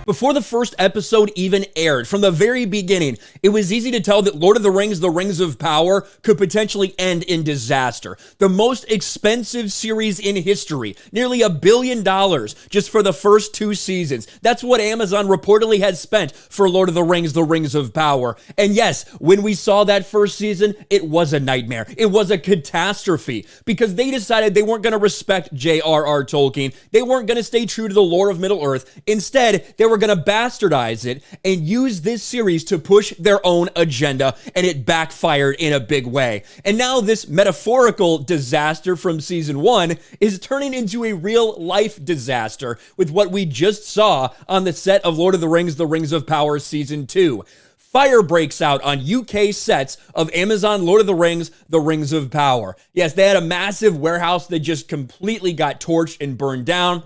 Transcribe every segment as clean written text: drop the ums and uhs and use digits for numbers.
Before the first episode even aired, from the very beginning, it was easy to tell that Lord of the Rings of Power could potentially end in disaster. The most expensive series in history, nearly $1 billion just for the first 2 seasons. That's what Amazon reportedly had spent for Lord of the Rings of Power. And yes, when we saw that first season, it was a nightmare. It was a catastrophe because they decided they weren't going to respect J.R.R. Tolkien. They weren't going to stay true to the lore of Middle-earth. Instead, they were going to bastardize it and use this series to push their own agenda, and it backfired in a big way. And now this metaphorical disaster from season 1 is turning into a real-life disaster with what we just saw on the set of Lord of the Rings of Power season 2. Fire breaks out on UK sets of Amazon Lord of the Rings of Power. Yes, they had a massive warehouse that just completely got torched and burned down.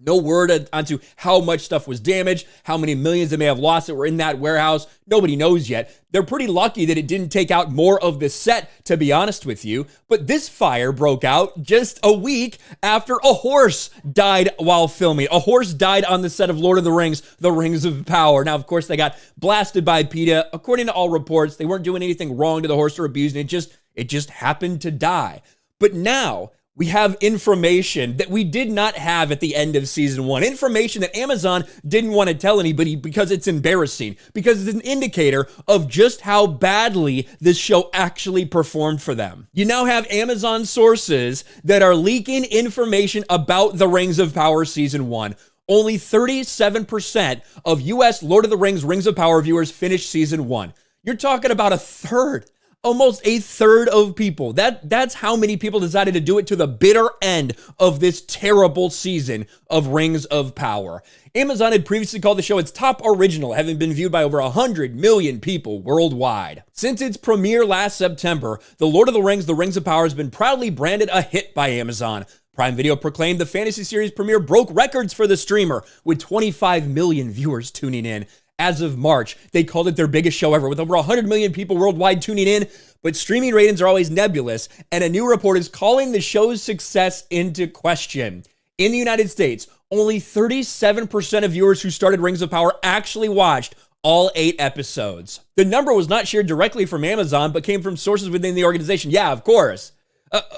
No word onto how much stuff was damaged, how many millions they may have lost that were in that warehouse. Nobody knows yet. They're pretty lucky that it didn't take out more of the set, to be honest with you. But this fire broke out just a week after a horse died while filming. A horse died on the set of Lord of the Rings of Power. Now, of course, they got blasted by PETA. According to all reports, they weren't doing anything wrong to the horse or abusing it. It just happened to die. But now we have information that we did not have at the end of season 1. Information that Amazon didn't want to tell anybody because it's embarrassing, because it's an indicator of just how badly this show actually performed for them. You now have Amazon sources that are leaking information about the Rings of Power season 1. Only 37% of US Lord of the Rings of Power viewers finished season 1. You're talking about a third. Almost a third of people. That's how many people decided to do it to the bitter end of this terrible season of Rings of Power. Amazon had previously called the show its top original, having been viewed by over 100 million people worldwide. Since its premiere last September, the Lord of the Rings of Power has been proudly branded a hit by Amazon. Prime Video proclaimed the fantasy series premiere broke records for the streamer, with 25 million viewers tuning in. As of March, they called it their biggest show ever, with over 100 million people worldwide tuning in, but streaming ratings are always nebulous, and a new report is calling the show's success into question. In the United States, only 37% of viewers who started Rings of Power actually watched all 8 episodes. The number was not shared directly from Amazon, but came from sources within the organization. Yeah, of course.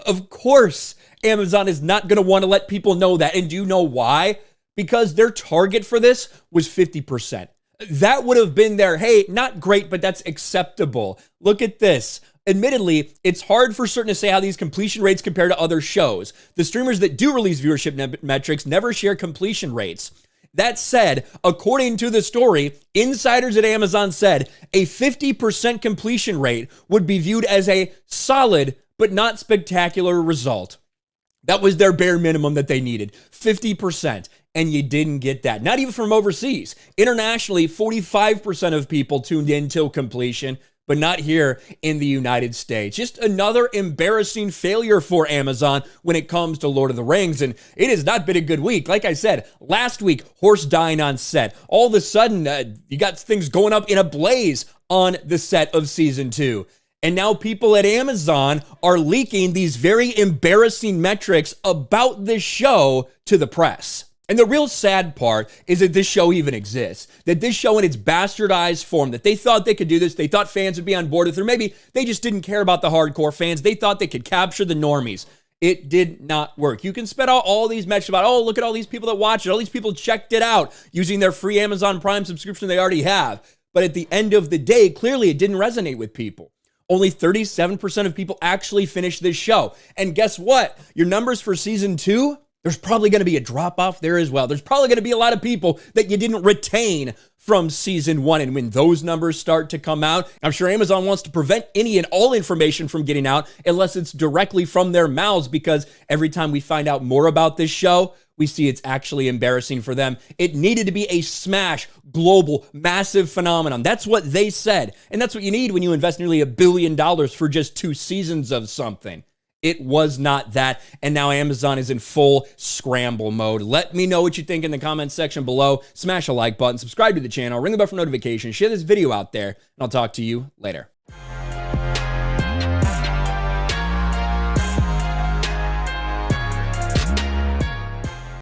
Of course, Amazon is not going to want to let people know that, and do you know why? Because their target for this was 50%. That would have been their, hey, not great, but that's acceptable. Look at this. Admittedly, it's hard for certain to say how these completion rates compare to other shows. The streamers that do release viewership metrics never share completion rates. That said, according to the story, insiders at Amazon said a 50% completion rate would be viewed as a solid but not spectacular result. That was their bare minimum that they needed, 50%. And you didn't get that. Not even from overseas. Internationally, 45% of people tuned in till completion, but not here in the United States. Just another embarrassing failure for Amazon when it comes to Lord of the Rings, and it has not been a good week. Like I said, last week, horse dying on set. All of a sudden, you got things going up in a blaze on the set of season 2. And now people at Amazon are leaking these very embarrassing metrics about this show to the press. And the real sad part is that this show even exists, that this show in its bastardized form, that they thought they could do this, they thought fans would be on board with it, or maybe they just didn't care about the hardcore fans, they thought they could capture the normies. It did not work. You can spit out all these metrics about, oh, look at all these people that watched it, all these people checked it out using their free Amazon Prime subscription they already have. But at the end of the day, clearly it didn't resonate with people. Only 37% of people actually finished this show. And guess what? Your numbers for season 2, there's probably going to be a drop-off there as well. There's probably going to be a lot of people that you didn't retain from season 1. And when those numbers start to come out, I'm sure Amazon wants to prevent any and all information from getting out unless it's directly from their mouths, because every time we find out more about this show, we see it's actually embarrassing for them. It needed to be a smash, global, massive phenomenon. That's what they said. And that's what you need when you invest nearly $1 billion for just 2 seasons of something. It was not that, and now Amazon is in full scramble mode. Let me know what you think in the comments section below. Smash a like button, subscribe to the channel, ring the bell for notifications, share this video out there, and I'll talk to you later.